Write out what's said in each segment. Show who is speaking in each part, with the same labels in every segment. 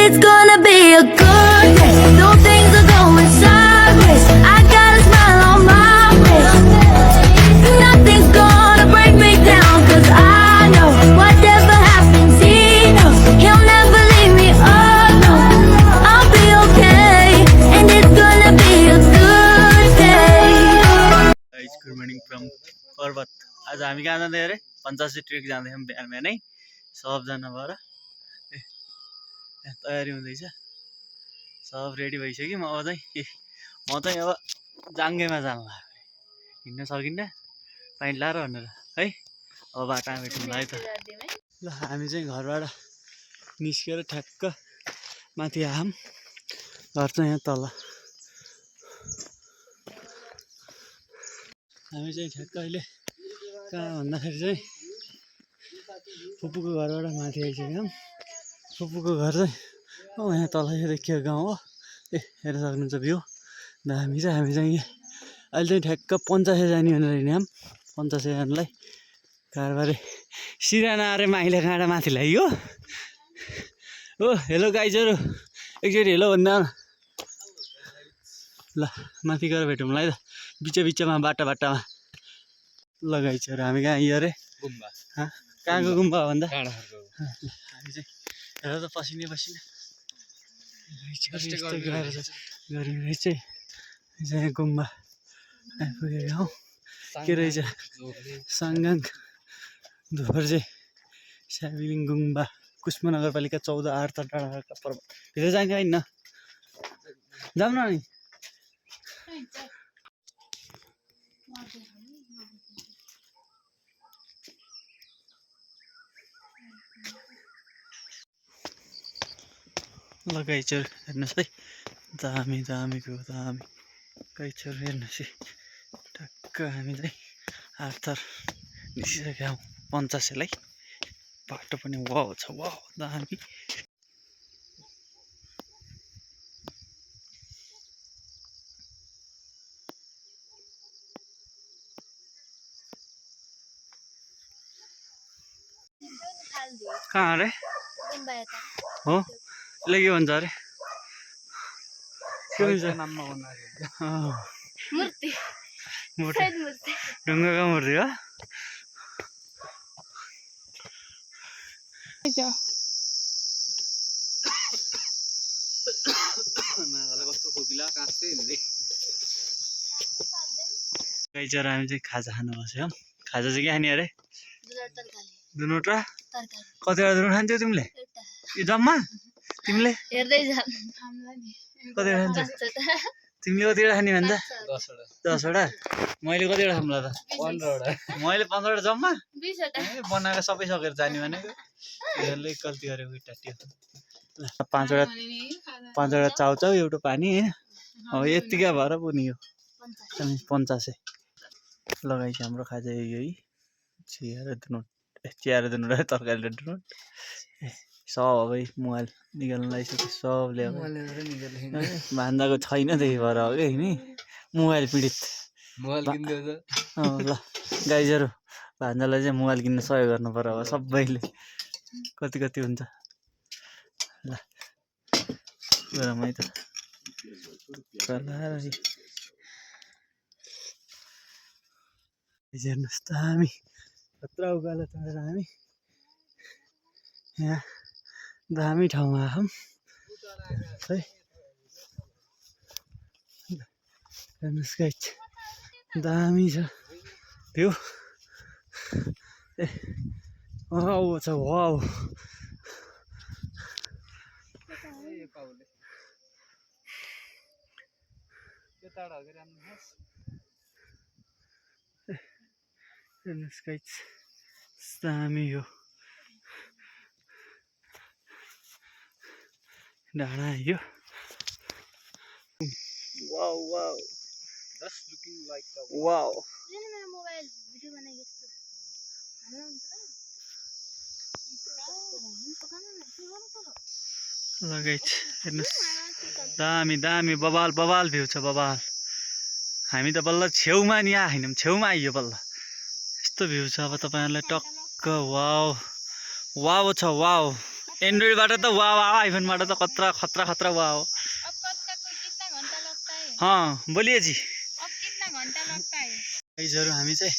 Speaker 1: it's gonna be a good day. Though things are going sideways, I got a smile on my face. Nothing's gonna break me down, 'cause I know whatever happens, he knows he'll never leave me alone. I'll be okay, and it's gonna be a good day.
Speaker 2: Guys, good morning from पर्वत. आज हामी कहाँ जाँदै अरे 85 trek जाँदैछौँ बिहान बिहानै सबजना भएर तयारी हुँदैछ सब रेडी भइसक्यो म चाहिँ अब जाङ्गेमा जानु हिँड्न सकिन्न पाइन्ट लाएर भनेर है अब बाटामा भेटौँला है त ल हामी चाहिँ घरबाट निस्केर ठ्याक्क माथि आयौँ घर चाहिँ यहाँ तल हामी चाहिँ ठ्याक्क अहिले कहाँ भन्दाखेरि चाहिँ फुपूको घरबाट माथि आइसक्यौँ फुपूको घर चाहिँ यहाँ तल देखियो गाउँ हो हेर्न सक्नुहुन्छ भ्यू हामी चाहिँ अहिले चाहिँ ठ्याक्क 85 जाने भनेर हिँड्यौँ 85 जानुलाई कारबारे सिराना अरे माइला काँडा माथि ल्याइयो हो हेलो गाइजहरू एकचोटि हेलो भन्दा ल माथि गएर भेटौँला है त बिचमा बाटामा ल गाइजहरू हामी कहाँ यो अरे गुम्बा कहाँको गुम्बा भन्दा हामी चाहिँ हेर त पसिना गरेर चाहिँ गुम्बा आइपुगेको हौ के रहेछ साङगाङ धोर्जे स्याबिलिङ गुम्बा कुस्मा नगरपालिका 14 आर्थ डाँडा पर्वत भित्र जान्छ होइन जाऊँ न नि ल गाइजहरू हेर्नुहोस् है दामी गाइजहरू हेर्नुहोस् है टक्क हामी चाहिँ आर्थर निस्किसकेका हौँ 85 लाई बाटो पनि वाउ छ वाउ दामी कहाँ अरे हो यसलाई के भन्छ अरे के भन्छ मूर्ति ढुङ्गाको मूर्ति हो कस्तो खोकिला काँच्दै हुँदै गाइजहरू हामी चाहिँ खाजा खानु बस्यौँ खाजा चाहिँ के खाने अरे दुनवटा कतिवटा दुनवटा खान्छौ तिमीले यो जम्मा तिमीले कतिवटा खान्छ तिमीले कतिवटा खाने भन्छ 10वटा मैले कतिवटा खाम्ला त 15वटा मैले 15वटा जम्मा 20वटा बनाएको सबै सकेर जाने भनेको यसले गल्ती गरेको टाटियो 5वटा चाउचाउ एउटा पानी हैन अब यतिकै भएर पुग्यो 85 लगाइछ हाम्रो खाजा यही चिया र दुनवटा तरकारी र दुनवटा सब अब मोबाइल निकाल्न लागिसक्यो सबले अब भान्दाको छैन त्यही भएर हो कि नि मोबाइल पीडित ल गाइजहरू भान्जालाई चाहिँ मोबाइल किन्न सहयोग गर्नु पर्यो अब सबैले कति हुन्छ ल गरमै त हेर्नुहोस् त हामी कत्रो उकालो चढेर हामी यहाँ दामी ठाउँमा आयौँ है हेर्नुहोस् गाइज दामी छ भ्यू वाउ छ वाउ हेर्नुहोस् गाइज दामी हो डाँडा यो wow just looking like the wow mobile video बनाएको ल गाइज हेर्नुहोस् दामी बबाल भ्यू छ बबाल हामी त बल्ल छेउमा नि आएनौँ छेउमा आइयो बल्ल यस्तो भ्यू छ अब तपाईहरुलाई टक्क वाउ छ वाउ एन्ड्रोइडबाट त वाह वाह आइफोनबाट त खतरा खतरा खतरा वाह हो
Speaker 3: अब कत्ता को कितना घंटा लगता है
Speaker 2: हाँ बोलिए जी
Speaker 3: अब कितना घंटा लगता है
Speaker 2: गाइजहरू हामी चाहिँ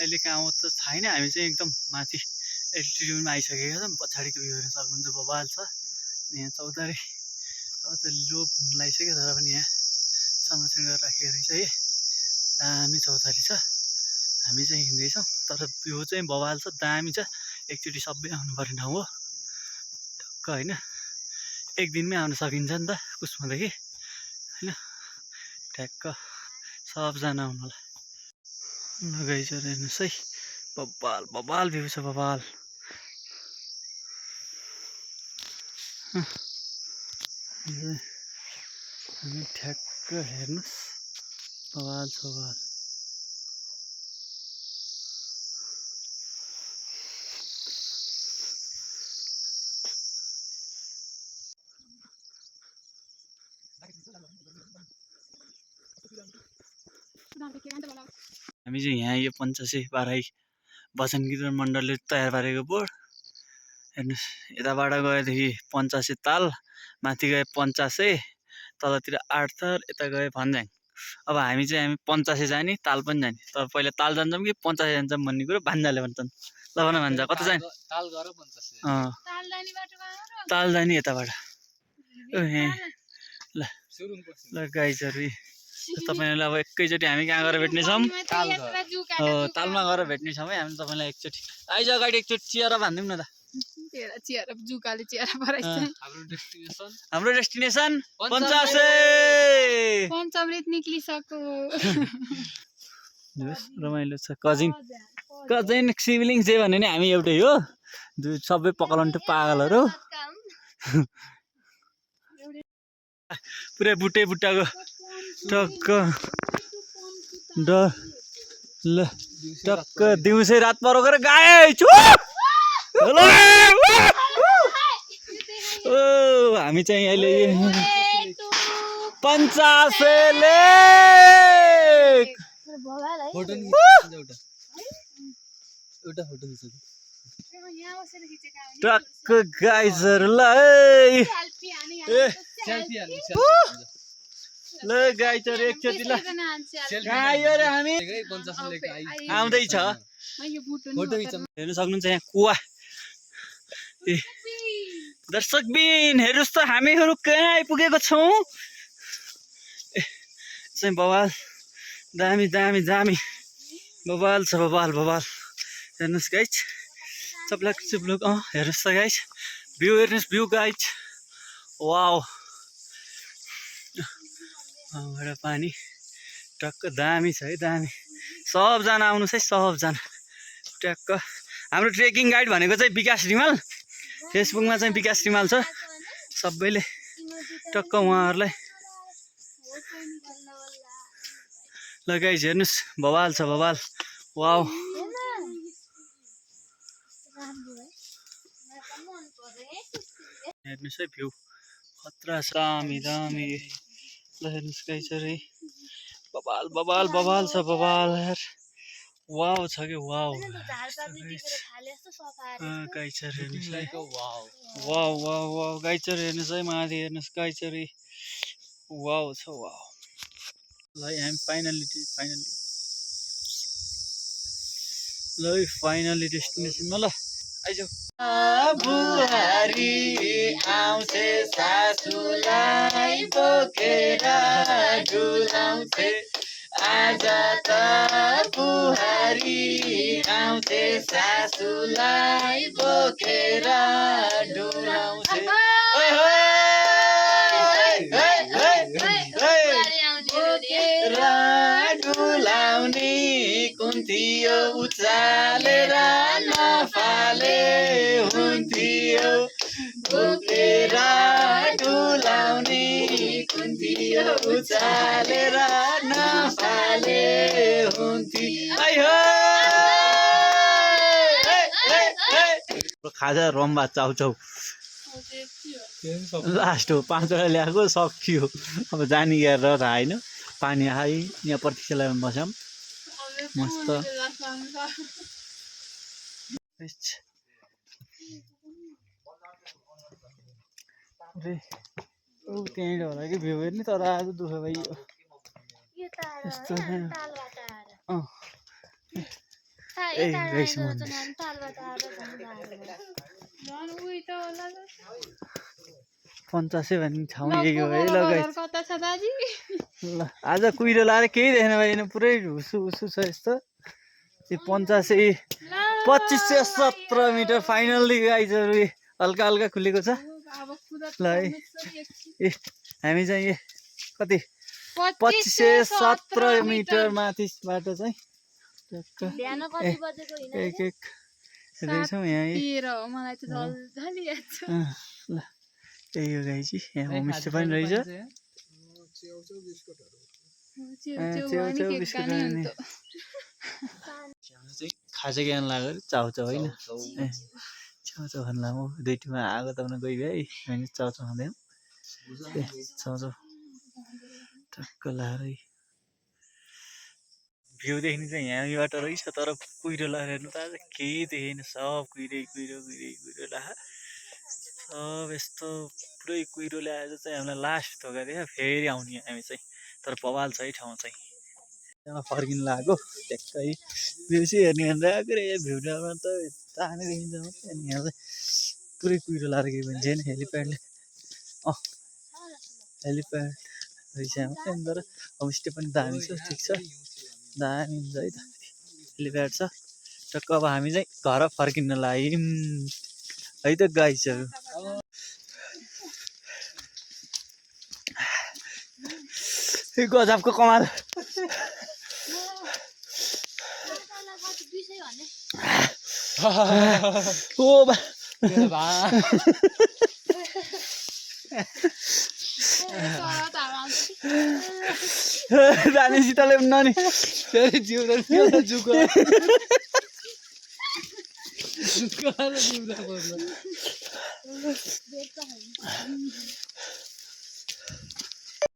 Speaker 2: अहिले कहाँ हो त छैन हामी चाहिँ एकदम माथि एल्टिट्युडमा आइसकेका छौँ पछाडिको भ्यू हेर्न सक्नुहुन्छ बबाल छ यहाँ चौतारी लोप हुन लागिसक्यो तर पनि यहाँ संरक्षण गरेर राखेको रहेछ है दामी चौतारी छ हामी चाहिँ हिँड्दैछौँ तर भ्यू चाहिँ बबाल छ दामी छ एकचोटि सबै आउनु पर्ने ठाउँ हो टक्क होइन एक दिनमै आउन सकिन्छ नि त कुसमादेखि होइन ठ्याक्क सबजना आउनुलाई ल गाइजहरू हेर्नुहोस् है बबाल बबाल भ्यू छ बबाल हामी ठ्याक्क हेर्नुहोस् बबाल छ बबाल हामी चाहिँ यहाँ यो 85 बाराई वचन कीर्तन मण्डलले तयार पारेको बोर्ड हेर्नुहोस् यताबाट गएदेखि 85 ताल माथि गए 85 तलतिर 8 थर यता गए भन्ज्याङ अब हामी 85 जाने ताल पनि जाने तर पहिला ताल जान्छौँ कि 85 जान्छौँ भन्ने कुरो भान्जाले भन्छन् ल भन भान्जा कता जाने
Speaker 4: ताल गर 85
Speaker 3: तालदानी बाटोमा हो र
Speaker 2: ताल जाने यताबाट ल
Speaker 4: सुरुङ पर्छ
Speaker 2: ल गाइजहरू तपाईँलाई अब एकैचोटि हामी कहाँ गएर भेट्नेछौँ तालमा गएर भेट्नेछौँ है हामी तपाईँलाई एकचोटि आइज अगाडि एकचोटि चियर बाँधिदिउँ न त
Speaker 3: चियारा जुकाले चियारा पराइछ
Speaker 2: हाम्रो डेस्टिनेसन 85
Speaker 3: पञ्चामृत निक्लिसक्यो
Speaker 2: रमाइलो छ कजिन सिब्लिङ जे भने नि हामी एउटै हो सबै पकालन्टो पागलहरू पुरै बुट्टे बुट्टाको टक्क डर ल टक्क दिउँसै रात परोको गाए छु ओ हामी चाहिँ अहिले 85 लेक
Speaker 4: फोटो एउटा फोटो खिच्छ
Speaker 2: टक्क गाइजहरू ल
Speaker 4: सेल्फी
Speaker 2: ल गाइजहरू एकचोटि ल कहाँ आयो रे हामी
Speaker 4: 50 लेको
Speaker 2: आउँदैछ
Speaker 4: फोटो खिच्छ
Speaker 2: हेर्न सक्नुहुन्छ यहाँ कुवा ए दर्शकबिन हेर्नुहोस् त हामीहरू कहाँ आइपुगेको छौँ ए चाहिँ बवाल दामी दामी दामी बवाल छ बवाल बवाल हेर्नुहोस् गाइज चप्लक चुप्लुक हेर्नुहोस् त गाइज भ्यू हेर्नुहोस् भ्यू गाइज वाउ बाट पानी टक्क दामी छ है दामी सबजना आउनुहोस् है सबजना टक्क हाम्रो ट्रेकिङ गाइड भनेको चाहिँ विकास रिमाल फेसबुकमा चाहिँ विकास रिमाल छ सबैले टक्क उहाँहरूलाई ल गाइज हेर्नुहोस् बवाल छ बवाल वाउ हेर्नुहोस् है भ्यू खतरा छ दामी दामी ल हेर्नुहोस् गाइजहरू बवाल बवाल बवाल छ बवाल यार वाउ छ कि वाउ गाइजहरू हेर्नुहोस् है वाउ वाउ वाउ गाइजहरू हेर्नुहोस् है माथि हेर्नुहोस् गाइजहरू वाउ छ वाउ ल हामी फाइनली डेस्टिनेसनमा ल आइजाऊ बुहारी आउँछे सासूलाई बोकेर डुलाउँछे आज त बुहारी आउँछे सासूलाई बोकेर डुलाउँछे डुलाउने कुन थियो उचालेर नफाले हुन्थ्यो बोकेर डुलाउने कुन थियो उचालेर नफाले हुन्थ्यो खाजा रम्बा चाउचाउ लास्ट हो 5 वटा ल्याएको सकियो अब जानी गरेर थाहा होइन पानी आइ यहाँ प्रतीक्षालयमा बस्यौँ मस्त पुरै ऊ त्यहीँबाट होला कि भ्यू हेर्ने तर आज दुःख भइयो यस्तो अँ ए गाइस मन्दिर
Speaker 3: झन् उही त होला ल।
Speaker 2: 50 भन्ने ठाउँ यही हो है ल गाइस
Speaker 3: कता छ दाजी?
Speaker 2: ल आज कुहिरो लाएर केही देखेन भाइ पुरै हुसु हुसु छ यस्तो यो 2517 मिटर फाइनल्ली गाइजहरू हल्का हल्का खुलेको छ
Speaker 3: अब कुदा
Speaker 2: ल है ए हामी चाहिँ ए कति 2517 मिटर माथिबाट चाहिँ टक्क एक एक हेर्दैछौँ यहाँ है
Speaker 3: मलाई त झल्झली याद छ।
Speaker 2: ल त्यही हो गाइजी यहाँ होमस्टे पनि रहेछ खाजा ज्ञान लाग्यो चाउचाउ होइन चाउचाउ खानु लामो दुईटीमा आगो ताप्न गयो है हामी चाउचाउ खाँदै चाउचाउ टक्क लाएर भ्यू देख्ने चाहिँ यहाँबाट रहेछ तर कुहिरो लगाएर हेर्नु त आज केही देखेन सब कुहिरै कुहिरो कुहिरै कुहिरो ला सब यस्तो पुरै कुहिरो ल्याएर चाहिँ हामीलाई लास्ट धोका दियो फेरि आउने हामी चाहिँ तर बवाल छ है ठाउँ चाहिँ त्यहाँ फर्किनु लाग्यो ट्याक्कै भ्यू चाहिँ हेर्ने भनेर आएको रे भ्यूमा त तानै देखिन्छ मात्रै अनि यहाँ चाहिँ पुरै कुहिरो लाएर गयो भने चाहिँ हेलिप्याडले हेलिप्याड रहेछ यहाँ मात्रै तर होमस्टे पनि दामी छ ठिक छ दामी हुन्छ है त हेलिप्याड छ टक्क अब हामी चाहिँ घर फर्किन लाग्यौँ है त गाइसहरू गजबको कमाल ओ बा रानी सीताले नानी फेरि जिउ जुको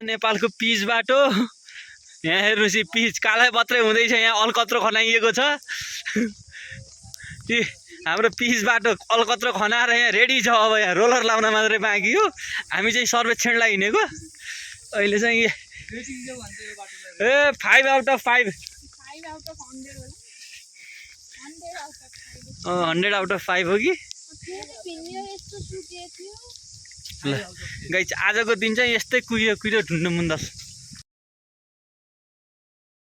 Speaker 2: नेपालको पिच बाटो यहाँ हेर्नुहोस् पिच कालै मात्रै हुँदैछ यहाँ अलकत्रो खनाइएको छ हाम्रो पिच बाटो अलकत्रो खनाएर यहाँ रेडी छ अब यहाँ रोलर लाउन मात्रै बाँकी हो हामी चाहिँ सर्वेक्षणलाई हिँडेको अहिले चाहिँ ए 5 आउट अफ 5 100 आउट अफ 5 हो कि ल गाइस आजको दिन चाहिँ यस्तै कुहिरो कुहिरो ढुन्नु मुन्दछ